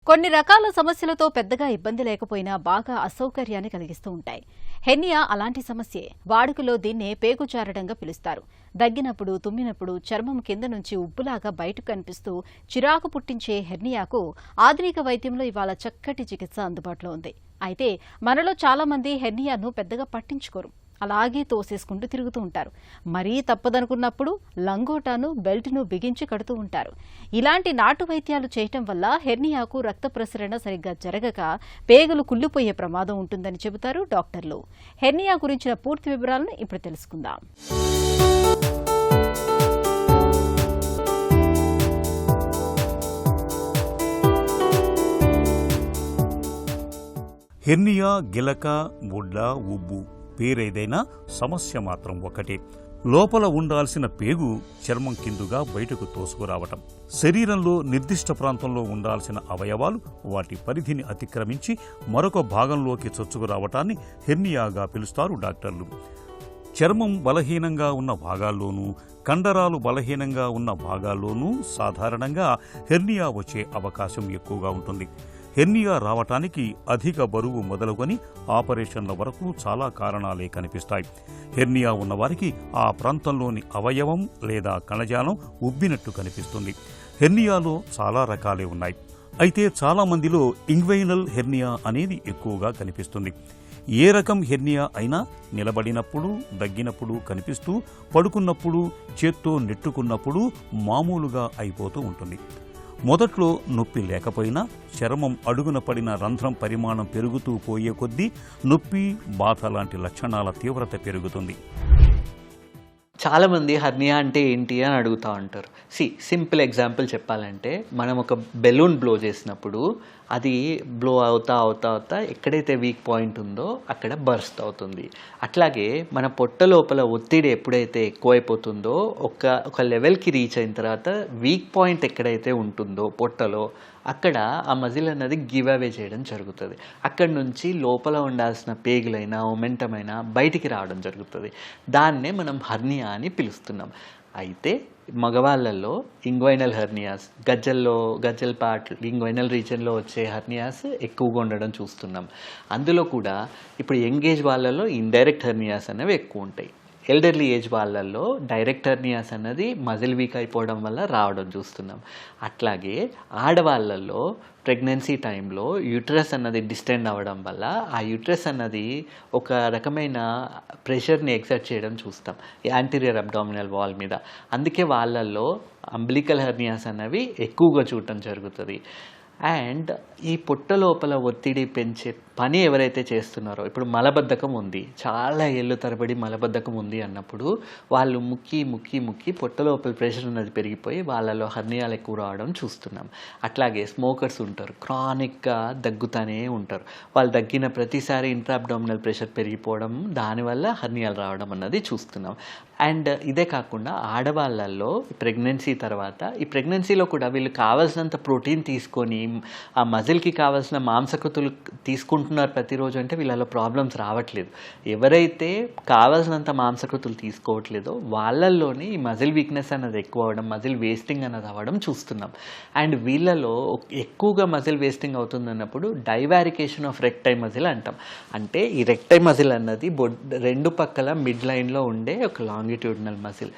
కొన్ని రకాల సమస్యలతో పెద్దగా ఇబ్బంది లేకపోయినా బాగా అసౌకర్యాన్ని కలిగిస్తూ ఉంటాయి. హెర్నియా అలాంటి సమస్యే. వాడుకలో దీన్నే పేగుజారడంగా పిలుస్తారు. దగ్గినప్పుడు, తుమ్మినప్పుడు చర్మం కింద నుంచి ఉబ్బులాగా బయటకు కనిపిస్తూ చిరాకు పుట్టించే హెర్నియాకు ఆధునిక వైద్యంలో ఇవాళ చక్కటి చికిత్స అందుబాటులో ఉంది. అయితే మనలో చాలా మంది హెర్నియాను పెద్దగా పట్టించుకోరు. అలాగే తోసేసుకుంటూ తిరుగుతూ ఉంటారు. మరీ తప్పదనుకున్నప్పుడు లంగోటాను, బెల్ట్ను బిగించి కడుతూ ఉంటారు. ఇలాంటి నాటు వైద్యాలు చేయటం వల్ల హెర్నియాకు రక్త ప్రసరణ సరిగ్గా జరగక పేగులు కుళ్ళిపోయే ప్రమాదం ఉంటుందని చెబుతారు డాక్టర్లు. హెర్నియా గురించిన పూర్తి వివరాలను ఇప్పుడు తెలుసుకుందాం. హెర్నియా, గిలక, గుడ్డ, ఉబ్బు పేరేదైనా సమస్య మాత్రం ఒకటే. లోపల ఉండాల్సిన పేగు చర్మం కిందుగా బయటకు తోసుకురావటం. శరీరంలో నిర్దిష్ట ప్రాంతంలో ఉండాల్సిన అవయవాలు వాటి పరిధిని అతిక్రమించి మరొక భాగంలోకి చొచ్చుకురావటాన్ని హెర్నియాగా పిలుస్తారు డాక్టర్లు. చర్మం బలహీనంగా ఉన్న భాగాల్లోనూ, కండరాలు బలహీనంగా ఉన్న భాగాల్లోనూ సాధారణంగా హెర్నియా వచ్చే అవకాశం ఎక్కువగా ఉంటుంది. హెర్నియా రావటానికి అధిక బరువు మొదలుకొని ఆపరేషన్ల వరకు చాలా కారణాలే కనిపిస్తాయి. హెర్నియా ఉన్నవారికి ఆ ప్రాంతంలోని అవయవం లేదా కణజాలం ఉబ్బినట్టు కనిపిస్తుంది. హెర్నియాలో చాలా రకాలే ఉన్నాయి. అయితే చాలా మందిలో ఇంగ్వైనల్ హెర్నియా అనేది ఎక్కువగా కనిపిస్తుంది. ఏ రకం హెర్నియా అయినా నిలబడినప్పుడు, దగ్గినప్పుడు కనిపిస్తూ, పడుకున్నప్పుడు, చేత్తో నెట్టుకున్నప్పుడు మామూలుగా అయిపోతూ ఉంటుంది. మొదట్లో నొప్పి లేకపోయినా చర్మం అడుగున పడిన రంధ్రం పరిమాణం పెరుగుతూ పోయే కొద్దీ నొప్పి, బాధ లాంటి లక్షణాల తీవ్రత పెరుగుతుంది. చాలామంది హెర్నియా అంటే ఏంటి అని అడుగుతూ ఉంటారు. సింపుల్ ఎగ్జాంపుల్ చెప్పాలంటే, మనం ఒక బెలూన్ బ్లో చేసినప్పుడు అది బ్లో అవుతా ఎక్కడైతే వీక్ పాయింట్ ఉందో అక్కడ బర్స్ట్ అవుతుంది. అట్లాగే మన పొట్ట లోపల ఒత్తిడి ఎప్పుడైతే ఎక్కువైపోతుందో ఒక లెవెల్కి రీచ్ అయిన తర్వాత వీక్ పాయింట్ ఎక్కడైతే ఉంటుందో పొట్టలో అక్కడ ఆ మజిల్ అన్నది గివ్ అవే చేయడం జరుగుతుంది. అక్కడి నుంచి లోపల ఉండాల్సిన పేగులైనా మొమెంటం అయినా బయటికి రావడం జరుగుతుంది. దాన్నే మనం హెర్నియా అని పిలుస్తున్నాం. అయితే మగవాళ్ళల్లో ఇంగ్వైనల్ హెర్నియాస్, గజ్జల్ పార్ట్ ఇంగ్వైనల్ రీజన్లో వచ్చే హెర్నియాస్ ఎక్కువగా ఉండడం చూస్తున్నాం. అందులో కూడా ఇప్పుడు యంగ్ ఏజ్ వాళ్ళలో ఇండైరెక్ట్ హెర్నియాస్ అనేవి ఎక్కువ ఉంటాయి. ఎల్డర్లీ ఏజ్ వాళ్ళల్లో డైరెక్ట్ హెర్నియాస్ అన్నది మజిల్ వీక్ అయిపోవడం వల్ల రావడం చూస్తున్నాం. అట్లాగే ఆడవాళ్ళల్లో ప్రెగ్నెన్సీ టైంలో యూట్రస్ అన్నది డిస్టెండ్ అవ్వడం వల్ల ఆ యూట్రస్ అన్నది ఒక రకమైన ప్రెషర్ని ఎక్సర్ట్ చేయడం చూస్తాం యాంటీరియర్ అబ్డామినల్ వాల్ మీద. అందుకే వాళ్ళల్లో అంబ్లికల్ హెర్నియాస్ అన్నవి ఎక్కువగా చూడటం జరుగుతుంది. అండ్ ఈ పొట్ట లోపల ఒత్తిడి పెంచే పని ఎవరైతే చేస్తున్నారో, ఇప్పుడు మలబద్ధకం ఉంది, చాలా ఏళ్ళు తరబడి మలబద్ధకం ఉంది అన్నప్పుడు వాళ్ళు ముక్కి పొట్ట లోపల ప్రెషర్ అనేది పెరిగిపోయి వాళ్ళలో హెర్నియాలు ఎక్కువ రావడం చూస్తున్నాం. అట్లాగే స్మోకర్స్ ఉంటారు, క్రానిక్గా దగ్గుతానే ఉంటారు. వాళ్ళు దగ్గిన ప్రతిసారి ఇంట్రాబ్డామినల్ ప్రెషర్ పెరిగిపోవడం, దానివల్ల హెర్నియాలు రావడం అన్నది చూస్తున్నాం. అండ్ ఇదే కాకుండా ఆడవాళ్ళల్లో ప్రెగ్నెన్సీ తర్వాత, ఈ ప్రెగ్నెన్సీలో కూడా వీళ్ళు కావాల్సినంత ప్రోటీన్ తీసుకొని ఆ మజిల్కి కావాల్సిన మాంసకృతులు తీసుకుంటున్నారు ప్రతిరోజు అంటే వీళ్ళలో ప్రాబ్లమ్స్ రావట్లేదు. ఎవరైతే కావాల్సినంత మాంసకృతులు తీసుకోవట్లేదో వాళ్ళల్లోనే ఈ మజిల్ వీక్నెస్ అన్నది ఎక్కువ అవ్వడం, మజిల్ వేస్టింగ్ అన్నది అవ్వడం చూస్తున్నాం. అండ్ వీళ్ళలో ఎక్కువగా మజిల్ వేస్టింగ్ అవుతుంది అన్నప్పుడు డైవారికేషన్ ఆఫ్ రెక్టై మజిల్ అంటాం. అంటే ఈ రెక్టై మజిల్ అన్నది రెండు పక్కల మిడ్ లైన్లో ఉండే ఒక లాంగిట్యూడినల్ మజిల్.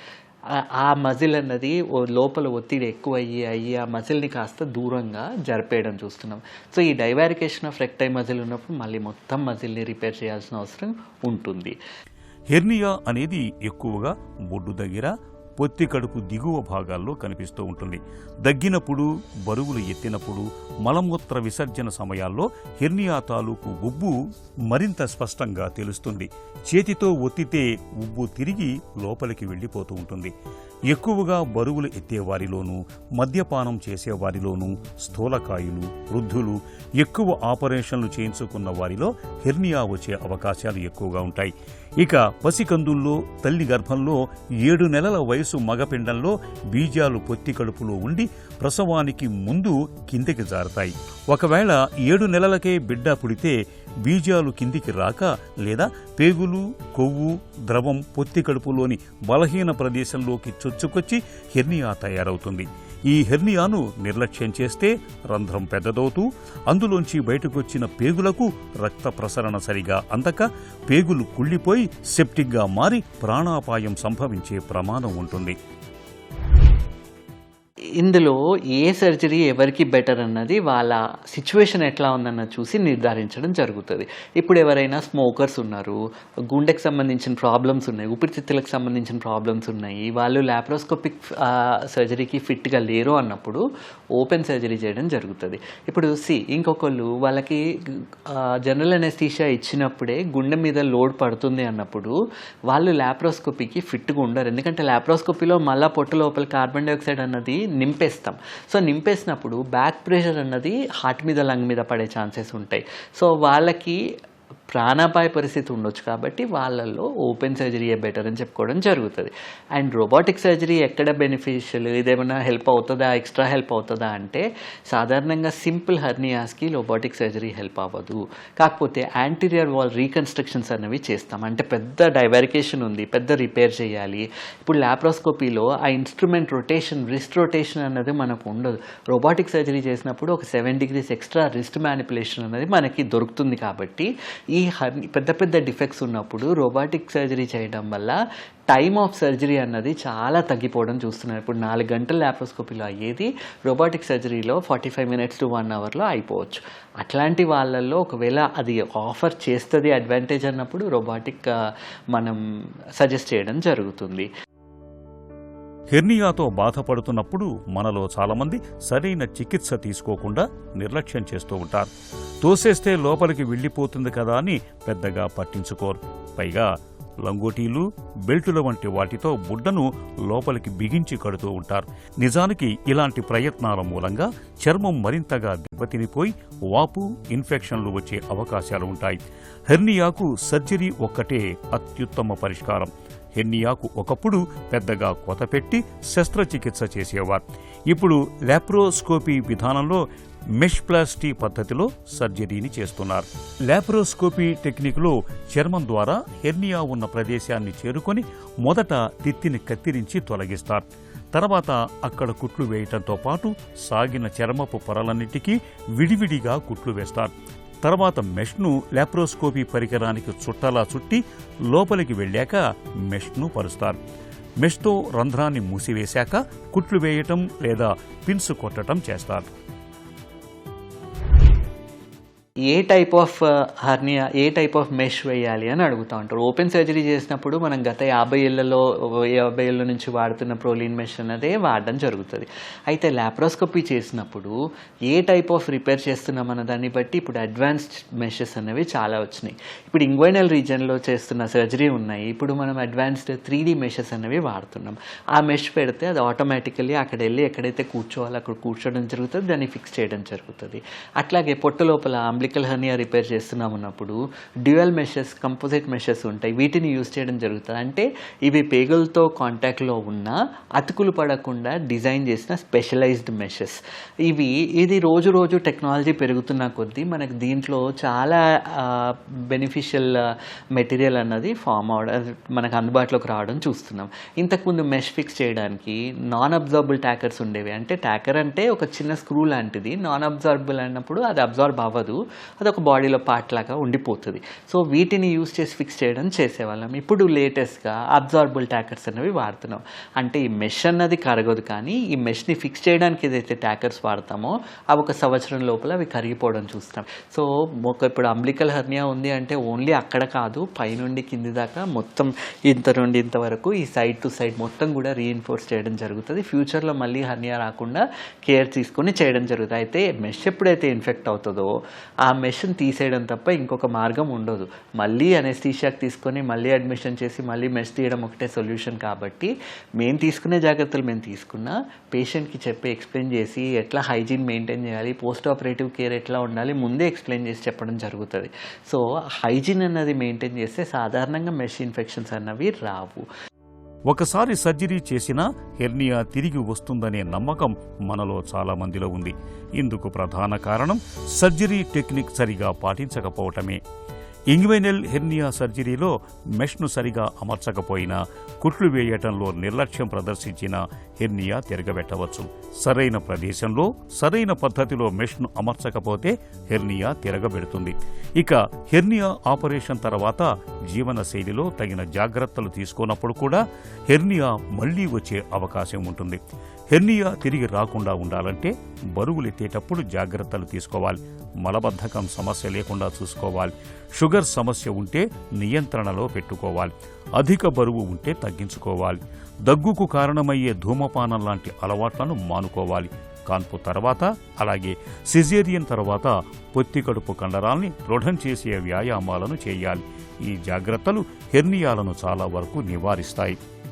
ఆ మజిల్ అన్నది లోపల ఒత్తిడి ఎక్కువ అయ్యి ఆ మజిల్ని కాస్త దూరంగా జరిపేయడం చూస్తున్నాం. సో ఈ డైవారికేషన్ ఆఫ్ రెక్టై మజిల్ ఉన్నప్పుడు మళ్ళీ మొత్తం మజిల్ని రిపేర్ చేయాల్సిన అవసరం ఉంటుంది. హెర్నియా అనేది ఎక్కువగా బొడ్డు దగ్గర, పొత్తి కడుపు దిగువ భాగాల్లో కనిపిస్తూ ఉంటుంది. దగ్గినప్పుడు, బరువులు ఎత్తినప్పుడు, మలమూత్ర విసర్జన సమయాల్లో హెర్నియా తాలూకు ఉబ్బు మరింత స్పష్టంగా తెలుస్తుంది. చేతితో ఒత్తితే ఉబ్బు తిరిగి లోపలికి వెళ్ళిపోతూ ఉంటుంది. ఎక్కువగా బరువులు ఎత్తేవారిలోనూ, మద్యపానం చేసేవారిలోనూ, స్థూలకాయులు, వృద్ధులు, ఎక్కువ ఆపరేషన్లు చేయించుకున్న వారిలో హెర్నియా వచ్చే అవకాశాలు ఎక్కువగా ఉంటాయి. ఇక పసికందుల్లో, తల్లి గర్భంలో 7 నెలల వయసు మగపిండంలో బీజాలు పొత్తి కడుపులో ఉండి ప్రసవానికి ముందు కిందికి జారుతాయి. ఒకవేళ 7 నెలలకే బిడ్డ పుడితే బీజాలు కిందికి రాక లేదా పేగులు, కొవ్వు, ద్రవం పొత్తి కడుపులోని బలహీన ప్రదేశంలోకి చొచ్చుకొచ్చి హెర్నియా తయారవుతుంది. ఈ హెర్నియాను నిర్లక్ష్యం చేస్తే రంధ్రం పెద్దదవుతూ అందులోంచి బయటకొచ్చిన పేగులకు రక్త ప్రసరణ సరిగా అందక పేగులు కుళ్ళిపోయి సెప్టిక్గా మారి ప్రాణాపాయం సంభవించే ప్రమాదం ఉంటుంది. ఇందులో ఏ సర్జరీ ఎవరికి బెటర్ అన్నది వాళ్ళ సిచ్యువేషన్ ఎట్లా ఉందన్నది చూసి నిర్ధారించడం జరుగుతుంది. ఇప్పుడు ఎవరైనా స్మోకర్స్ ఉన్నారు, గుండెకి సంబంధించిన ప్రాబ్లమ్స్ ఉన్నాయి, ఊపిరితిత్తులకు సంబంధించిన ప్రాబ్లమ్స్ ఉన్నాయి, వాళ్ళు లాప్రోస్కోపిక్ సర్జరీకి ఫిట్గా లేరు అన్నప్పుడు ఓపెన్ సర్జరీ చేయడం జరుగుతుంది. ఇప్పుడు ఇంకొకళ్ళు వాళ్ళకి జనరల్ అనెస్థీషియా ఇచ్చినప్పుడే గుండె మీద లోడ్ పడుతుంది అన్నప్పుడు వాళ్ళు లాప్రోస్కోపీకి ఫిట్గా ఉండరు. ఎందుకంటే లాప్రోస్కోపీలో మళ్ళీ పొట్ట లోపల కార్బన్ డైఆక్సైడ్ అన్నది నింపేస్తాం. సో నింపేసినప్పుడు బ్యాక్ ప్రెషర్ అన్నది హార్ట్ మీద లంగ్ మీద పడే ఛాన్సెస్ ఉంటాయి. సో వాళ్ళకి ప్రాణాపాయ పరిస్థితి ఉండొచ్చు కాబట్టి వాళ్ళల్లో ఓపెన్ సర్జరీయే బెటర్ అని చెప్పుకోవడం జరుగుతుంది. అండ్ రోబోటిక్ సర్జరీ ఎక్కడ బెనిఫిషియల్, ఇదేమైనా హెల్ప్ అవుతుందా, ఎక్స్ట్రా హెల్ప్ అవుతుందా అంటే సాధారణంగా సింపుల్ హెర్నియాస్కి రోబోటిక్ సర్జరీ హెల్ప్ అవ్వదు. కాకపోతే యాంటీరియర్ వాల్ రీకన్స్ట్రక్షన్స్ అనేవి చేస్తాం. అంటే పెద్ద డైవరికేషన్ ఉంది, పెద్ద రిపేర్ చేయాలి. ఇప్పుడు లాప్రోస్కోపీలో ఆ ఇన్స్ట్రుమెంట్ రొటేషన్, రిస్ట్ రొటేషన్ అన్నది మనకు ఉండదు. రోబోటిక్ సర్జరీ చేసినప్పుడు ఒక 7 degrees ఎక్స్ట్రా రిస్ట్ మ్యానిపులేషన్ అనేది మనకి దొరుకుతుంది. కాబట్టి ఈ పెద్ద పెద్ద డిఫెక్ట్స్ ఉన్నప్పుడు రోబోటిక్ సర్జరీ చేయడం వల్ల టైమ్ ఆఫ్ సర్జరీ అన్నది చాలా తగ్గిపోవడం చూస్తున్నారు. ఇప్పుడు 4 గంటల లాప్రోస్కోపీలో అయ్యేది రోబోటిక్ సర్జరీలో 45 minutes to 1 hourలో అయిపోవచ్చు. అట్లాంటి వాళ్ళల్లో ఒకవేళ అది ఆఫర్ చేస్తుంది అడ్వాంటేజ్ అన్నప్పుడు రోబోటిక్ మనం సజెస్ట్ చేయడం జరుగుతుంది. హెర్నియాతో బాధపడుతున్నప్పుడు మనలో చాలామంది సరైన చికిత్స తీసుకోకుండా నిర్లక్ష్యం చేస్తూ ఉంటారు. తోసేస్తే లోపలికి వెళ్ళిపోతుంది కదా అని పెద్దగా పట్టించుకోరు. పైగా లంగోటీలు, బెల్టుల వంటి వాటితో బుడ్డను లోపలికి బిగించి కడుతూ ఉంటారు. నిజానికి ఇలాంటి ప్రయత్నాల మూలంగా చర్మం మరింతగా దెబ్బతినిపోయి వాపు, ఇన్ఫెక్షన్లు వచ్చే అవకాశాలు ఉంటాయి. హెర్నియాకు సర్జరీ ఒక్కటే అత్యుత్తమ పరిష్కారం. హెర్నియాకు ఒకప్పుడు పెద్దగా కొతపెట్టి శస్త్రచికిత్స చేసేవారు. ఇప్పుడు లాప్రోస్కోపీ విధానంలో మెష్ప్లాస్టీ పద్ధతిలో సర్జరీని చేస్తున్నారు. లాప్రోస్కోపీ టెక్నిక్లో చర్మం ద్వారా హెర్నియా ఉన్న ప్రదేశాన్ని చేరుకొని మొదట తిత్తిని కత్తిరించి తొలగిస్తారు. తర్వాత అక్కడ కుట్లు వేయటంతో పాటు సాగిన చర్మపు పొరలన్నిటికీ విడివిడిగా కుట్లు వేస్తారు. తర్వాత మెష్ను లాప్రోస్కోపీ పరికరానికి చుట్టలా చుట్టి లోపలికి వెళ్ళాక మెష్ను పరుస్తారు. మెష్తో రంధ్రాన్ని మూసివేశాక కుట్లు వేయటం లేదా పిన్స్ కొట్టడం చేస్తారు. ఏ టైప్ ఆఫ్ హర్నియా, ఏ టైప్ ఆఫ్ మెష్ వేయాలి అని అడుగుతూ ఉంటారు. ఓపెన్ సర్జరీ చేసినప్పుడు మనం గత 50 ఏళ్ల నుంచి వాడుతున్న ప్రోలీన్ మెష్ అన్నదే వాడడం జరుగుతుంది. అయితే లాప్రోస్కోపీ చేసినప్పుడు ఏ టైప్ ఆఫ్ రిపేర్ చేస్తున్నాం అన్న దాన్ని బట్టి ఇప్పుడు అడ్వాన్స్డ్ మెషెస్ అనేవి చాలా వచ్చినాయి. ఇప్పుడు ఇంగ్వైనల్ రీజన్లో చేస్తున్న సర్జరీ ఉన్నాయి. ఇప్పుడు మనం అడ్వాన్స్డ్ 3D మెషెస్ అనేవి వాడుతున్నాం. ఆ మెష్ పెడితే అది ఆటోమేటికల్లీ అక్కడ వెళ్ళి ఎక్కడైతే కూర్చోవాలో అక్కడ కూర్చోవడం జరుగుతుంది, దాన్ని ఫిక్స్ చేయడం జరుగుతుంది. అట్లాగే పొట్ట లోపల అంబ్లికల్ హెర్నియా రిపేర్ చేస్తున్నామన్నప్పుడు డ్యూయల్ మెషెస్, కంపోజిట్ మెషెస్ ఉంటాయి. వీటిని యూజ్ చేయడం జరుగుతుంది. అంటే ఇవి పేగులతో కాంటాక్ట్లో ఉన్న అతుకులు పడకుండా డిజైన్ చేసిన స్పెషలైజ్డ్ మెషెస్. ఇది రోజు టెక్నాలజీ పెరుగుతున్న కొద్దీ మనకు దీంట్లో చాలా బెనిఫిషియల్ మెటీరియల్ అన్నది ఫామ్ అవడం, మనకు అందుబాటులోకి రావడం చూస్తున్నాం. ఇంతకుముందు మెష్ ఫిక్స్ చేయడానికి నాన్ అబ్జార్బుల్ ట్యాకర్స్ ఉండేవి. అంటే ట్యాకర్ అంటే ఒక చిన్న స్క్రూ లాంటిది. నాన్ అబ్జార్బుల్ అన్నప్పుడు అది అబ్జార్బ్ అవ్వదు, అది ఒక బాడీలో పార్ట్ లాగా ఉండిపోతుంది. సో వీటిని యూజ్ చేసి ఫిక్స్ చేయడం చేసేవాళ్ళం. ఇప్పుడు లేటెస్ట్గా అబ్జార్బుల్ ట్యాకర్స్ అనేవి వాడుతున్నాం. అంటే ఈ మెష్ అన్నది కరగదు, కానీ ఈ మెష్ని ఫిక్స్ చేయడానికి ఏదైతే ట్యాకర్స్ వాడతామో అవి 1 సంవత్సరం లోపల అవి కరిగిపోవడం చూస్తాం. సో ఇప్పుడు అంబ్లికల్ హెర్నియా ఉంది అంటే ఓన్లీ అక్కడ కాదు, పైనుండి కింది దాకా మొత్తం ఇంత నుండి ఇంతవరకు ఈ సైడ్ టు సైడ్ మొత్తం కూడా రీఇన్ఫోర్స్ చేయడం జరుగుతుంది. ఫ్యూచర్లో మళ్ళీ హెర్నియా రాకుండా కేర్ తీసుకొని చేయడం జరుగుతుంది. అయితే మెష్ ఎప్పుడైతే ఇన్ఫెక్ట్ అవుతుందో ఆ మెష్ని తీసేయడం తప్ప ఇంకొక మార్గం ఉండదు. మళ్ళీ అనెస్థీషియాకి తీసుకొని మళ్ళీ అడ్మిషన్ చేసి మళ్ళీ మెష్ తీయడం ఒకటే సొల్యూషన్. కాబట్టి మేము తీసుకునే జాగ్రత్తలు మేము తీసుకున్నా, పేషెంట్కి చెప్పి ఎక్స్ప్లెయిన్ చేసి ఎట్లా హైజీన్ మెయింటైన్ చేయాలి, పోస్ట్ ఆపరేటివ్ కేర్ ఎట్లా ఉండాలి ముందే ఎక్స్ప్లెయిన్ చేసి చెప్పడం జరుగుతుంది. సో హైజీన్ అన్నది మెయింటైన్ చేస్తే సాధారణంగా మెష్ ఇన్ఫెక్షన్స్ అన్నవి రావు. ఒకసారి సర్జరీ చేసినా హెర్నియా తిరిగి వస్తుందనే నమ్మకం మనలో చాలా మందిలో ఉంది. ఇందుకు ప్రధాన కారణం సర్జరీ టెక్నిక్ సరిగా పాటించకపోవటమే. ఇంగ్వైనల్ హెర్నియా సర్జరీలో మెష్ను సరిగా అమర్చకపోయినా, కుట్లు వేయటంలో నిర్లక్ష్యం ప్రదర్శించిన హెర్నియా తిరగబెట్టవచ్చు. సరైన ప్రదేశంలో సరైన పద్ధతిలో మెష్ను అమర్చకపోతే హెర్నియా తిరగబెడుతుంది. ఇక హెర్నియా ఆపరేషన్ తర్వాత జీవనశైలిలో తగిన జాగ్రత్తలు తీసుకున్నప్పుడు కూడా హెర్నియా మళ్లీ వచ్చే అవకాశం ఉంటుంది. హెర్నియా తిరిగి రాకుండా ఉండాలంటే బరువులెత్తేటప్పుడు జాగ్రత్తలు తీసుకోవాలి. మలబద్ధకం సమస్య లేకుండా చూసుకోవాలి. షుగర్ సమస్య ఉంటే నియంత్రణలో పెట్టుకోవాలి. అధిక బరువు ఉంటే తగ్గించుకోవాలి. దగ్గుకు కారణమయ్యే ధూమపానం లాంటి అలవాట్లను మానుకోవాలి. కాన్పు తర్వాత అలాగే సిజేరియన్ తర్వాత పొత్తికడుపు కండరాల్ని దృఢం చేసే వ్యాయామాలను చేయాలి. ఈ జాగ్రత్తలు హెర్నియాలను చాలా వరకు నివారిస్తాయి.